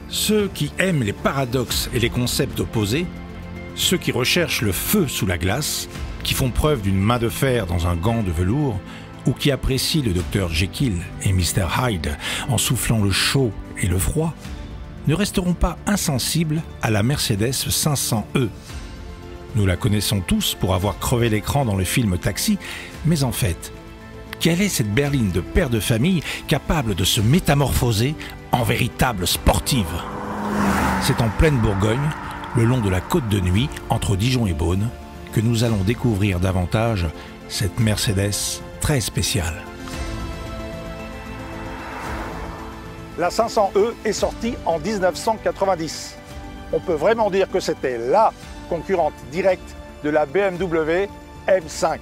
Ceux qui aiment les paradoxes et les concepts opposés, ceux qui recherchent le feu sous la glace, qui font preuve d'une main de fer dans un gant de velours, ou qui apprécient le Dr Jekyll et Mr Hyde en soufflant le chaud et le froid, ne resteront pas insensibles à la Mercedes 500e. Nous la connaissons tous pour avoir crevé l'écran dans le film Taxi, mais en fait, quelle est cette berline de père de famille capable de se métamorphoser en véritable sportive? C'est en pleine Bourgogne, le long de la côte de nuit, entre Dijon et Beaune, que nous allons découvrir davantage cette Mercedes très spéciale. La 500e est sortie en 1990. On peut vraiment dire que c'était la concurrente directe de la BMW M5.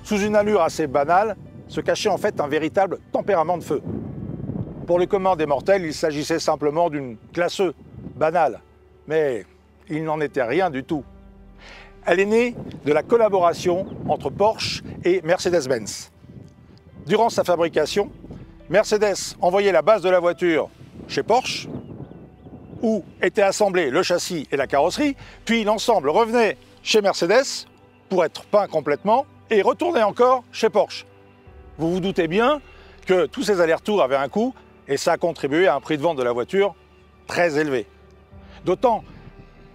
Sous une allure assez banale, se cachait en fait un véritable tempérament de feu. Pour le commun des mortels, il s'agissait simplement d'une classe E, banale. Mais il n'en était rien du tout. Elle est née de la collaboration entre Porsche et Mercedes-Benz. Durant sa fabrication, Mercedes envoyait la base de la voiture chez Porsche, où étaient assemblés le châssis et la carrosserie, puis l'ensemble revenait chez Mercedes pour être peint complètement et retournait encore chez Porsche. Vous vous doutez bien que tous ces allers-retours avaient un coût et ça a contribué à un prix de vente de la voiture très élevé. D'autant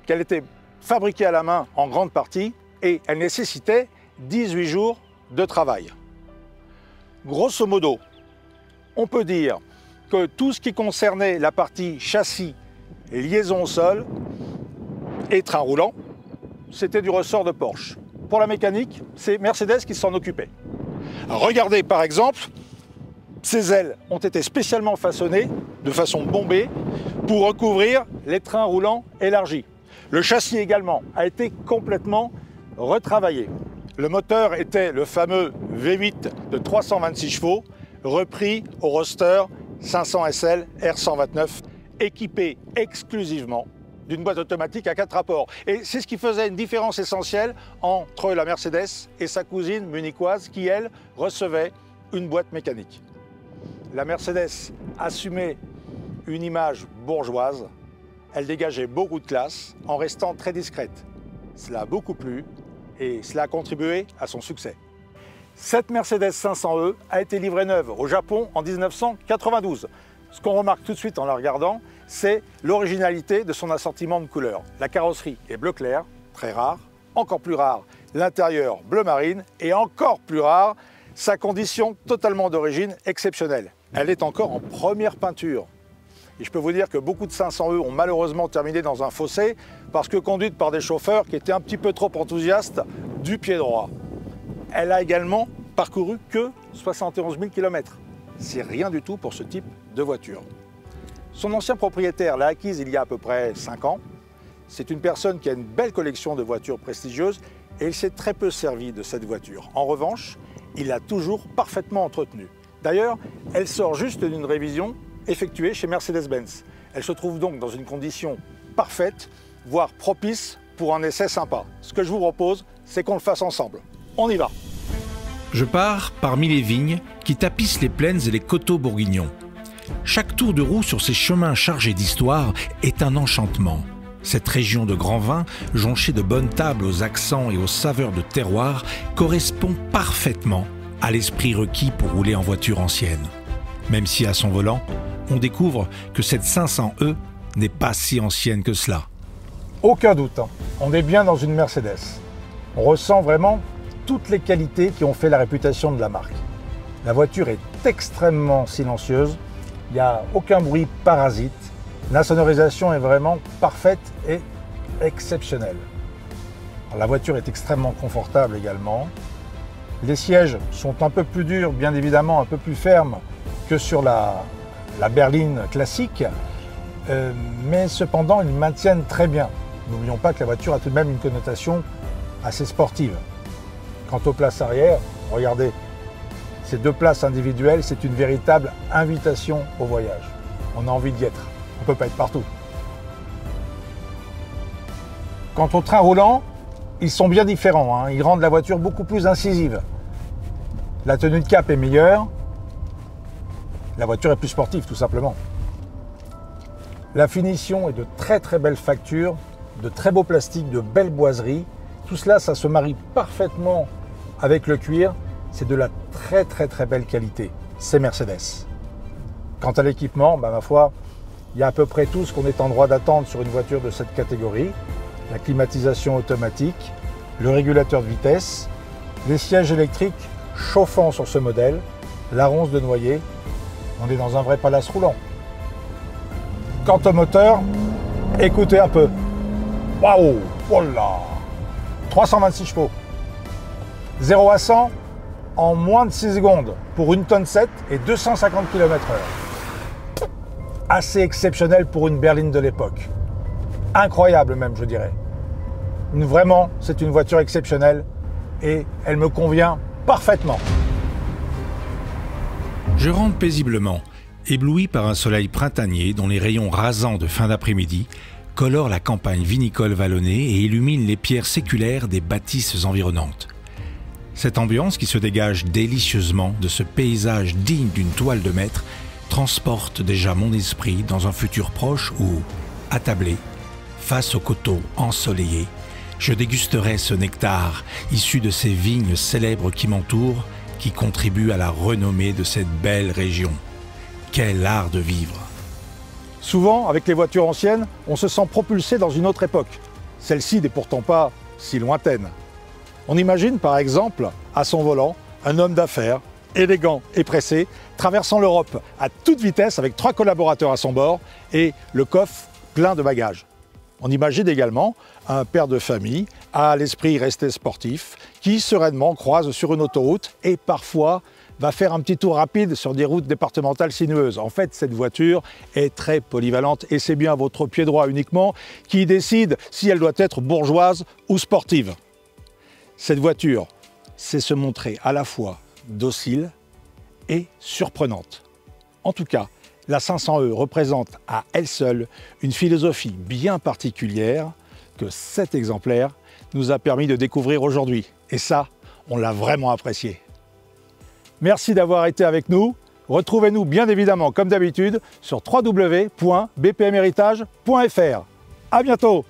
qu'elle était fabriquée à la main en grande partie et elle nécessitait 18 jours de travail. Grosso modo, on peut dire que tout ce qui concernait la partie châssis, liaison au sol et train roulant, c'était du ressort de Porsche. Pour la mécanique, c'est Mercedes qui s'en occupait. Regardez par exemple, ces ailes ont été spécialement façonnées de façon bombée pour recouvrir les trains roulants élargis. Le châssis également a été complètement retravaillé. Le moteur était le fameux V8 de 326 chevaux, repris au roadster 500 SL R129, équipé exclusivement d'une boîte automatique à 4 rapports. Et c'est ce qui faisait une différence essentielle entre la Mercedes et sa cousine munichoise qui, elle, recevait une boîte mécanique. La Mercedes assumait une image bourgeoise. Elle dégageait beaucoup de classe en restant très discrète. Cela a beaucoup plu et cela a contribué à son succès. Cette Mercedes 500e a été livrée neuve au Japon en 1992. Ce qu'on remarque tout de suite en la regardant, c'est l'originalité de son assortiment de couleurs. La carrosserie est bleu clair, très rare. Encore plus rare, l'intérieur bleu marine. Et encore plus rare, sa condition totalement d'origine exceptionnelle. Elle est encore en première peinture. Et je peux vous dire que beaucoup de 500e ont malheureusement terminé dans un fossé parce que conduite par des chauffeurs qui étaient un petit peu trop enthousiastes du pied droit. Elle a également parcouru que 71 000 km. C'est rien du tout pour ce type de voiture. Son ancien propriétaire l'a acquise il y a à peu près 5 ans. C'est une personne qui a une belle collection de voitures prestigieuses et il s'est très peu servi de cette voiture. En revanche, il l'a toujours parfaitement entretenue. D'ailleurs, elle sort juste d'une révision effectuée chez Mercedes-Benz. Elle se trouve donc dans une condition parfaite, voire propice pour un essai sympa. Ce que je vous propose, c'est qu'on le fasse ensemble. On y va! Je pars parmi les vignes qui tapissent les plaines et les coteaux bourguignons. Chaque tour de roue sur ces chemins chargés d'histoire est un enchantement. Cette région de grands vins, jonchée de bonnes tables aux accents et aux saveurs de terroir, correspond parfaitement à l'esprit requis pour rouler en voiture ancienne. Même si à son volant, on découvre que cette 500e n'est pas si ancienne que cela. Aucun doute, on est bien dans une Mercedes. On ressent vraiment toutes les qualités qui ont fait la réputation de la marque. La voiture est extrêmement silencieuse, il n'y a aucun bruit parasite, la sonorisation est vraiment parfaite et exceptionnelle. Alors, la voiture est extrêmement confortable également. Les sièges sont un peu plus durs, bien évidemment, un peu plus fermes que sur la berline classique, mais cependant ils maintiennent très bien. N'oublions pas que la voiture a tout de même une connotation assez sportive. Quant aux places arrière, regardez, ces 2 places individuelles, c'est une véritable invitation au voyage. On a envie d'y être, on ne peut pas être partout. Quant aux trains roulants, ils sont bien différents, ils rendent la voiture beaucoup plus incisive. La tenue de cap est meilleure, la voiture est plus sportive tout simplement. La finition est de très très belle facture, de très beaux plastiques, de belles boiseries. Tout cela, ça se marie parfaitement avec le cuir. C'est de la très très très belle qualité. C'est Mercedes. Quant à l'équipement, ma foi, il y a à peu près tout ce qu'on est en droit d'attendre sur une voiture de cette catégorie. La climatisation automatique, le régulateur de vitesse, les sièges électriques chauffants sur ce modèle, la ronce de noyer. On est dans un vrai palace roulant. Quant au moteur, écoutez un peu. Waouh, voilà, 326 chevaux. 0 à 100 en moins de 6 secondes pour 1,7 tonne et 250 km/h. Assez exceptionnel pour une berline de l'époque. Incroyable même, je dirais. Vraiment, c'est une voiture exceptionnelle et elle me convient parfaitement. Je rentre paisiblement, ébloui par un soleil printanier dont les rayons rasants de fin d'après-midi colorent la campagne vinicole vallonnée et illuminent les pierres séculaires des bâtisses environnantes. Cette ambiance qui se dégage délicieusement de ce paysage digne d'une toile de maître transporte déjà mon esprit dans un futur proche où, attablé, face aux coteaux ensoleillés, je dégusterai ce nectar issu de ces vignes célèbres qui m'entourent, qui contribuent à la renommée de cette belle région. Quel art de vivre! Souvent, avec les voitures anciennes, on se sent propulsé dans une autre époque. Celle-ci n'est pourtant pas si lointaine. On imagine par exemple, à son volant, un homme d'affaires, élégant et pressé, traversant l'Europe à toute vitesse avec 3 collaborateurs à son bord et le coffre plein de bagages. On imagine également un père de famille à l'esprit resté sportif qui sereinement croise sur une autoroute et parfois va faire un petit tour rapide sur des routes départementales sinueuses. En fait, cette voiture est très polyvalente et c'est bien votre pied droit uniquement qui décide si elle doit être bourgeoise ou sportive. Cette voiture, c'est se montrer à la fois docile et surprenante. En tout cas, la 500e représente à elle seule une philosophie bien particulière que cet exemplaire nous a permis de découvrir aujourd'hui. Et ça, on l'a vraiment apprécié. Merci d'avoir été avec nous. Retrouvez-nous bien évidemment, comme d'habitude, sur www.bpmheritage.fr. À bientôt!